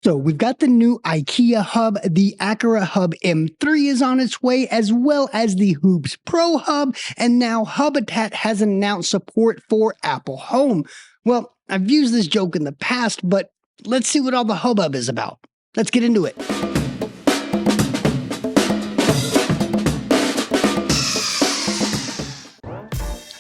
So we've got the new IKEA Hub, the Aqara Hub M3 is on its way, as well as the HOOBS Pro Hub, and now Hubitat has announced support for Apple Home. Well, I've used this joke in the past, but let's see what all the hubbub is about. Let's get into it.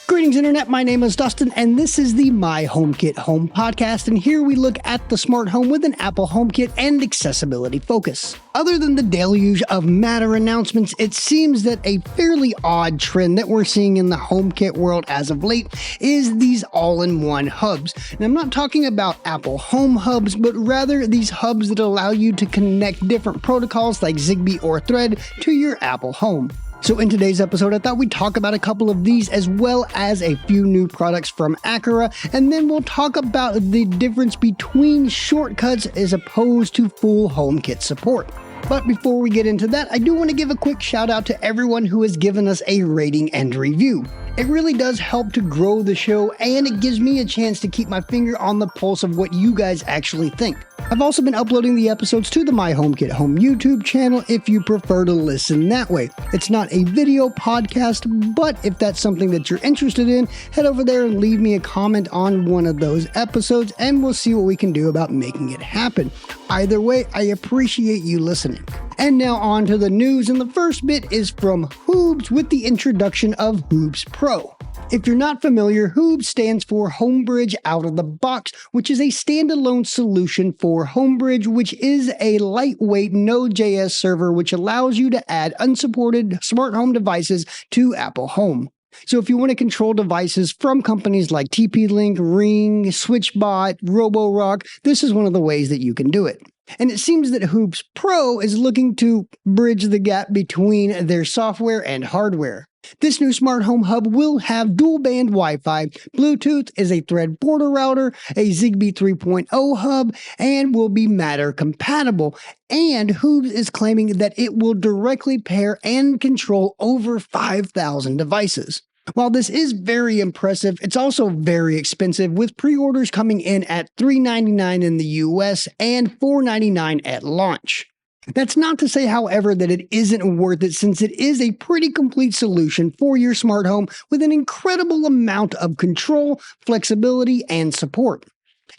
Greetings, Internet. My name is Dustin, and this is the My HomeKit Home Podcast, and here we look at the smart home with an Apple HomeKit and accessibility focus. Other than the deluge of Matter announcements, it seems that a fairly odd trend that we're seeing in the HomeKit world as of late is these all-in-one hubs. And I'm not talking about Apple Home hubs, but rather these hubs that allow you to connect different protocols like Zigbee or Thread to your Apple Home. So in today's episode, I thought we'd talk about a couple of these as well as a few new products from Aqara, and then we'll talk about the difference between shortcuts as opposed to full HomeKit support. But before we get into that, I do want to give a quick shout out to everyone who has given us a rating and review. It really does help to grow the show, and it gives me a chance to keep my finger on the pulse of what you guys actually think. I've also been uploading the episodes to the My HomeKit Home YouTube channel if you prefer to listen that way. It's not a video podcast, but if that's something that you're interested in, head over there and leave me a comment on one of those episodes, and we'll see what we can do about making it happen. Either way, I appreciate you listening. And now on to the news, and the first bit is from HOOBS with the introduction of HOOBS Pro. If you're not familiar, HOOBS stands for Homebridge Out of the Box, which is a standalone solution for Homebridge, which is a lightweight Node.js server which allows you to add unsupported smart home devices to Apple Home. So if you want to control devices from companies like TP-Link, Ring, SwitchBot, Roborock, this is one of the ways that you can do it. And it seems that HOOBS Pro is looking to bridge the gap between their software and hardware. This new smart home hub will have dual-band Wi-Fi, Bluetooth is a Thread border router, a Zigbee 3.0 hub, and will be Matter compatible. And HOOBS is claiming that it will directly pair and control over 5,000 devices. While this is very impressive, it's also very expensive, with pre-orders coming in at $399 in the US and $499 at launch. That's not to say, however, that it isn't worth it, since it is a pretty complete solution for your smart home with an incredible amount of control, flexibility, and support.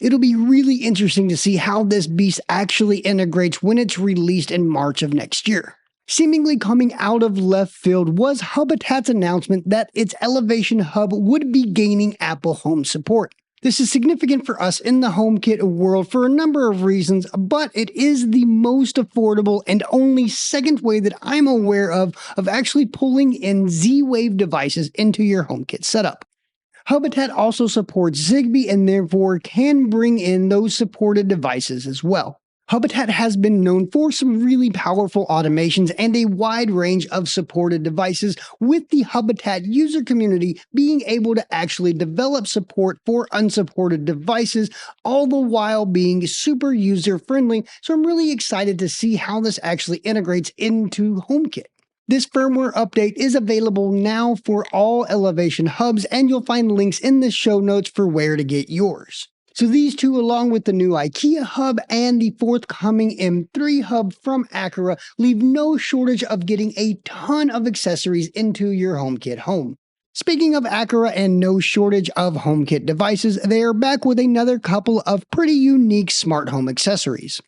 It'll be really interesting to see how this beast actually integrates when it's released in March of next year. Seemingly coming out of left field was Hubitat's announcement that its Elevation Hub would be gaining Apple Home support. This is significant for us in the HomeKit world for a number of reasons, but it is the most affordable and only second way that I'm aware of actually pulling in Z-Wave devices into your HomeKit setup. Hubitat also supports Zigbee and therefore can bring in those supported devices as well. Hubitat has been known for some really powerful automations and a wide range of supported devices, with the Hubitat user community being able to actually develop support for unsupported devices, all the while being super user-friendly, so I'm really excited to see how this actually integrates into HomeKit. This firmware update is available now for all Elevation Hubs, and you'll find links in the show notes for where to get yours. So these two, along with the new IKEA Hub and the forthcoming M3 Hub from Aqara, leave no shortage of getting a ton of accessories into your HomeKit home. Speaking of Aqara and no shortage of HomeKit devices, they are back with another couple of pretty unique smart home accessories.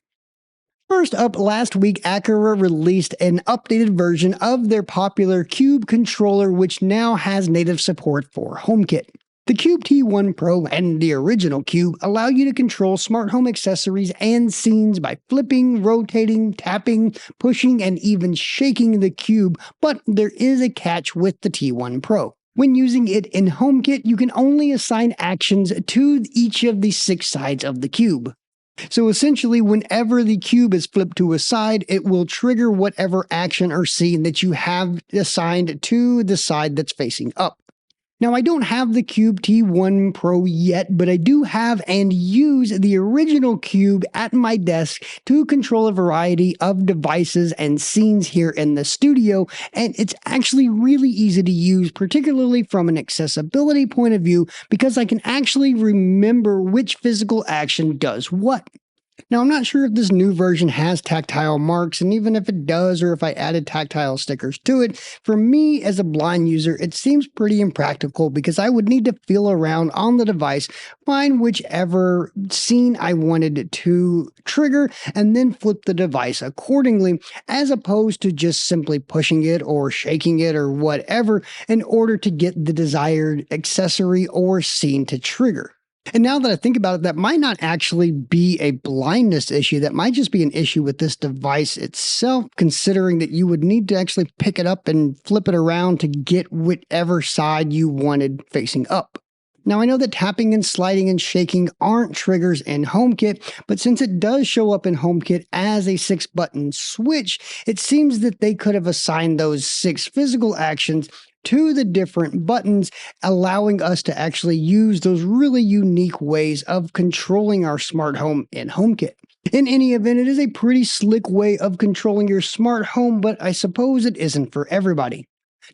First up, last week Aqara released an updated version of their popular Cube controller, which now has native support for HomeKit. The Cube T1 Pro and the original Cube allow you to control smart home accessories and scenes by flipping, rotating, tapping, pushing, and even shaking the Cube, but there is a catch with the T1 Pro. When using it in HomeKit, you can only assign actions to each of the 6 sides of the Cube. So essentially, whenever the Cube is flipped to a side, it will trigger whatever action or scene that you have assigned to the side that's facing up. Now, I don't have the Cube T1 Pro yet, but I do have and use the original Cube at my desk to control a variety of devices and scenes here in the studio, and it's actually really easy to use, particularly from an accessibility point of view, because I can actually remember which physical action does what. Now, I'm not sure if this new version has tactile marks, and even if it does, or if I added tactile stickers to it, for me as a blind user, it seems pretty impractical because I would need to feel around on the device, find whichever scene I wanted to trigger, and then flip the device accordingly, as opposed to just simply pushing it or shaking it or whatever in order to get the desired accessory or scene to trigger. And now that I think about it, that might not actually be a blindness issue. That might just be an issue with this device itself, considering that you would need to actually pick it up and flip it around to get whichever side you wanted facing up. Now, I know that tapping and sliding and shaking aren't triggers in HomeKit, but since it does show up in HomeKit as a 6-button switch, it seems that they could have assigned those 6 physical actions to the different buttons, allowing us to actually use those really unique ways of controlling our smart home in HomeKit. In any event, it is a pretty slick way of controlling your smart home, but I suppose it isn't for everybody.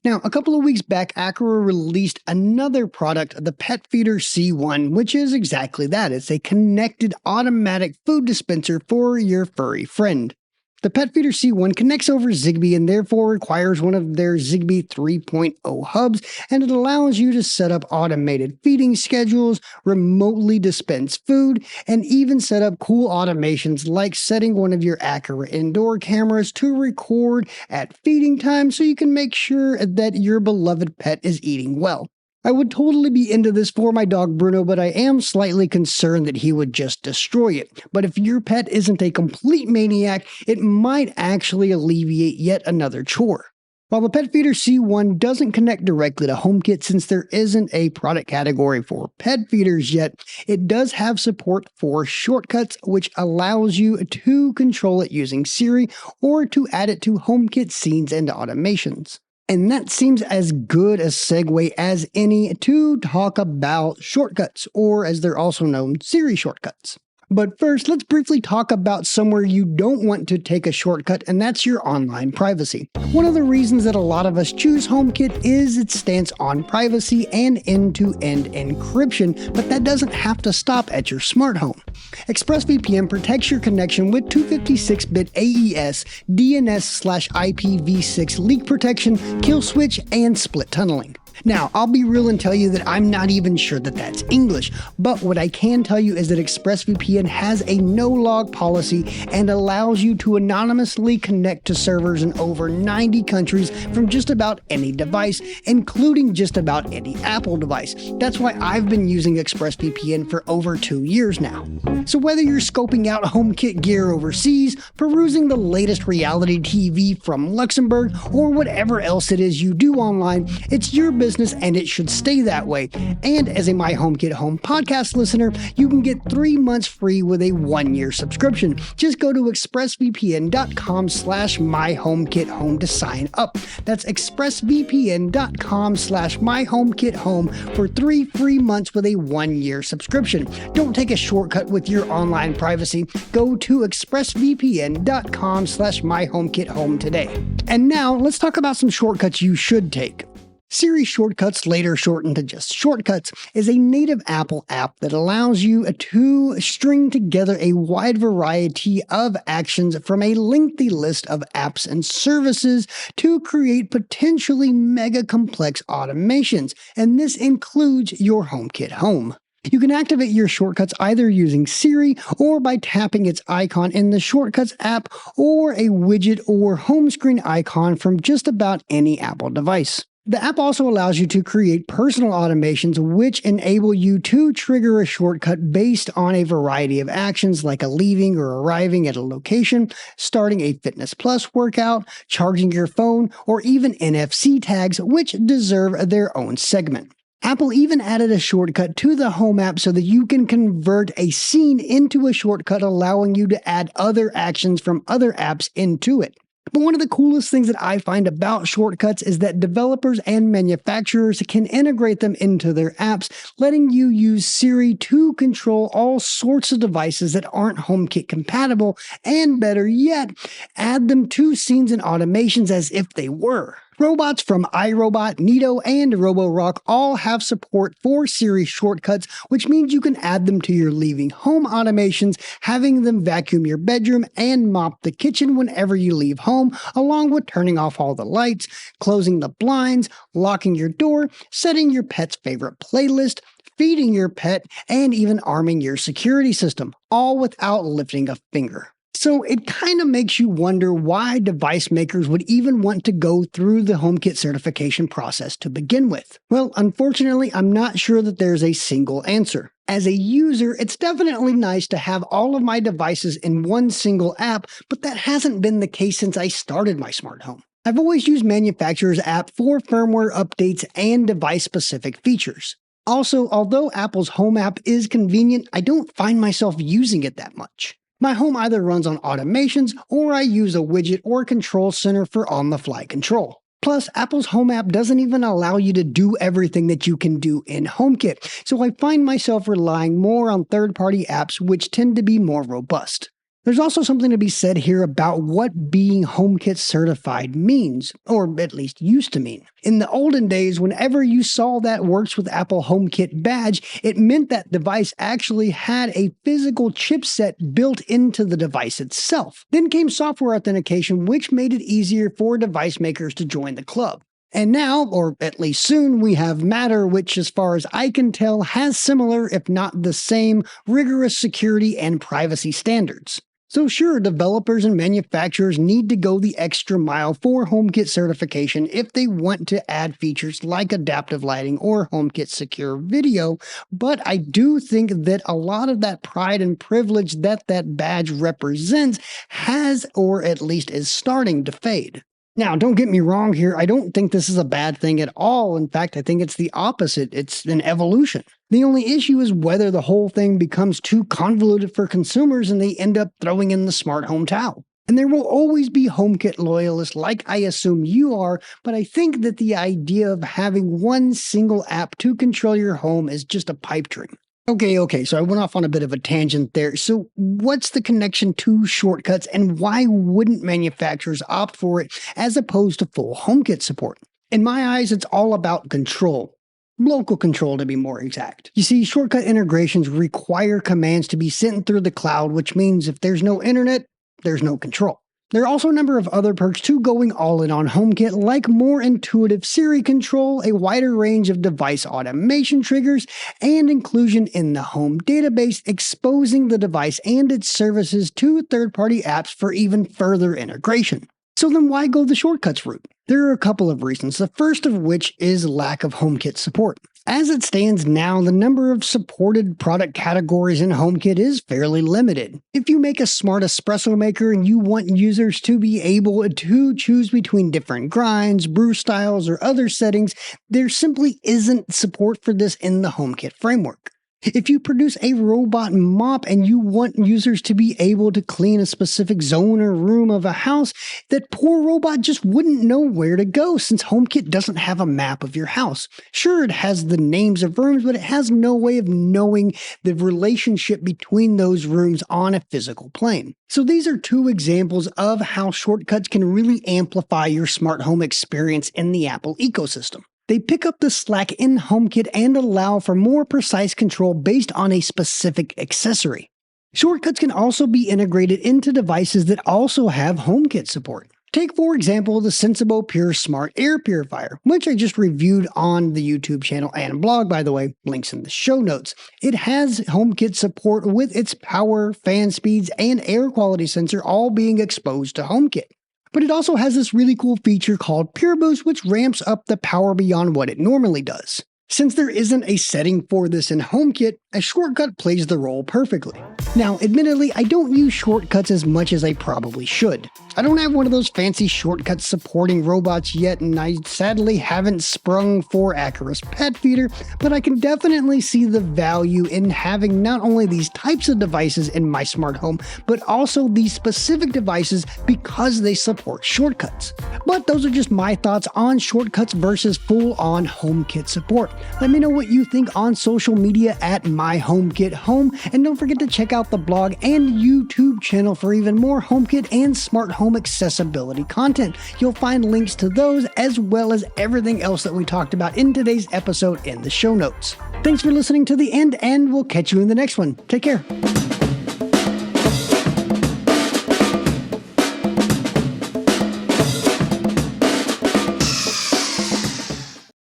Now, a couple of weeks back, Aqara released another product, the Pet Feeder C1, which is exactly that. It's a connected automatic food dispenser for your furry friend. The Pet Feeder C1 connects over Zigbee and therefore requires one of their Zigbee 3.0 hubs, and it allows you to set up automated feeding schedules, remotely dispense food, and even set up cool automations like setting one of your Aqara indoor cameras to record at feeding time so you can make sure that your beloved pet is eating well. I would totally be into this for my dog Bruno, but I am slightly concerned that he would just destroy it. But if your pet isn't a complete maniac, it might actually alleviate yet another chore. While the Pet Feeder C1 doesn't connect directly to HomeKit since there isn't a product category for pet feeders yet, it does have support for shortcuts, which allows you to control it using Siri or to add it to HomeKit scenes and automations. And that seems as good a segue as any to talk about shortcuts, or as they're also known, Siri shortcuts. But first, let's briefly talk about somewhere you don't want to take a shortcut, and that's your online privacy. One of the reasons that a lot of us choose HomeKit is its stance on privacy and end-to-end encryption, but that doesn't have to stop at your smart home. ExpressVPN protects your connection with 256-bit AES, DNS/IPv6 leak protection, kill switch, and split tunneling. Now, I'll be real and tell you that I'm not even sure that that's English, but what I can tell you is that ExpressVPN has a no-log policy and allows you to anonymously connect to servers in over 90 countries from just about any device, including just about any Apple device. That's why I've been using ExpressVPN for over 2 years now. So whether you're scoping out HomeKit gear overseas, perusing the latest reality TV from Luxembourg, or whatever else it is you do online, it's your business and it should stay that way. And as a My HomeKit Home podcast listener, you can get 3 months free with a 1-year subscription. Just go to expressvpn.com/myhomekithome to sign up. That's expressvpn.com/myhomekithome for 3 free months with a 1-year subscription. Don't take a shortcut with your online privacy. Go to expressvpn.com/myhomekithome today. And now let's talk about some shortcuts you should take. Siri Shortcuts, later shortened to just Shortcuts, is a native Apple app that allows you to string together a wide variety of actions from a lengthy list of apps and services to create potentially mega complex automations, and this includes your HomeKit Home. You can activate your shortcuts either using Siri or by tapping its icon in the Shortcuts app or a widget or home screen icon from just about any Apple device. The app also allows you to create personal automations which enable you to trigger a shortcut based on a variety of actions like a leaving or arriving at a location, starting a Fitness Plus workout, charging your phone, or even NFC tags, which deserve their own segment. Apple even added a shortcut to the Home app so that you can convert a scene into a shortcut, allowing you to add other actions from other apps into it. But one of the coolest things that I find about shortcuts is that developers and manufacturers can integrate them into their apps, letting you use Siri to control all sorts of devices that aren't HomeKit compatible, and better yet, add them to scenes and automations as if they were. Robots from iRobot, Neato, and Roborock all have support for Siri shortcuts, which means you can add them to your leaving home automations, having them vacuum your bedroom and mop the kitchen whenever you leave home, along with turning off all the lights, closing the blinds, locking your door, setting your pet's favorite playlist, feeding your pet, and even arming your security system, all without lifting a finger. So it kind of makes you wonder why device makers would even want to go through the HomeKit certification process to begin with. Well, unfortunately, I'm not sure that there's a single answer. As a user, it's definitely nice to have all of my devices in one single app, but that hasn't been the case since I started my smart home. I've always used manufacturer's app for firmware updates and device-specific features. Also, although Apple's Home app is convenient, I don't find myself using it that much. My home either runs on automations, or I use a widget or control center for on-the-fly control. Plus, Apple's Home app doesn't even allow you to do everything that you can do in HomeKit, so I find myself relying more on third-party apps which tend to be more robust. There's also something to be said here about what being HomeKit certified means, or at least used to mean. In the olden days, whenever you saw that Works with Apple HomeKit badge, it meant that device actually had a physical chipset built into the device itself. Then came software authentication, which made it easier for device makers to join the club. And now, or at least soon, we have Matter, which as far as I can tell has similar, if not the same, rigorous security and privacy standards. So sure, developers and manufacturers need to go the extra mile for HomeKit certification if they want to add features like adaptive lighting or HomeKit secure video, but I do think that a lot of that pride and privilege that badge represents has, or at least is starting to fade. Now, don't get me wrong here, I don't think this is a bad thing at all. In fact, I think it's the opposite. It's an evolution. The only issue is whether the whole thing becomes too convoluted for consumers and they end up throwing in the smart home towel. And there will always be HomeKit loyalists like I assume you are, but I think that the idea of having one single app to control your home is just a pipe dream. Okay, so I went off on a bit of a tangent there. So what's the connection to shortcuts and why wouldn't manufacturers opt for it as opposed to full HomeKit support? In my eyes, it's all about control. Local control to be more exact. You see, shortcut integrations require commands to be sent through the cloud, which means if there's no internet, there's no control. There are also a number of other perks to going all in on HomeKit, like more intuitive Siri control, a wider range of device automation triggers, and inclusion in the home database, exposing the device and its services to third-party apps for even further integration. So then why go the shortcuts route? There are a couple of reasons, the first of which is lack of HomeKit support. As it stands now, the number of supported product categories in HomeKit is fairly limited. If you make a smart espresso maker and you want users to be able to choose between different grinds, brew styles, or other settings, there simply isn't support for this in the HomeKit framework. If you produce a robot mop and you want users to be able to clean a specific zone or room of a house, that poor robot just wouldn't know where to go since HomeKit doesn't have a map of your house. Sure, it has the names of rooms, but it has no way of knowing the relationship between those rooms on a physical plane. So these are two examples of how shortcuts can really amplify your smart home experience in the Apple ecosystem. They pick up the slack in HomeKit and allow for more precise control based on a specific accessory. Shortcuts can also be integrated into devices that also have HomeKit support. Take, for example, the Sensible Pure Smart Air Purifier, which I just reviewed on the YouTube channel and blog, by the way, links in the show notes. It has HomeKit support with its power, fan speeds, and air quality sensor all being exposed to HomeKit. But it also has this really cool feature called Pure Boost, which ramps up the power beyond what it normally does. Since there isn't a setting for this in HomeKit, a shortcut plays the role perfectly. Now, admittedly, I don't use shortcuts as much as I probably should. I don't have one of those fancy shortcuts supporting robots yet, and I sadly haven't sprung for Aqara's pet feeder, but I can definitely see the value in having not only these types of devices in my smart home, but also these specific devices because they support shortcuts. But those are just my thoughts on shortcuts versus full-on HomeKit support. Let me know what you think on social media at My HomeKit Home, and don't forget to check out the blog and YouTube channel for even more HomeKit and smart home accessibility content. You'll find links to those as well as everything else that we talked about in today's episode in the show notes. Thanks for listening to the end, and we'll catch you in the next one. Take care.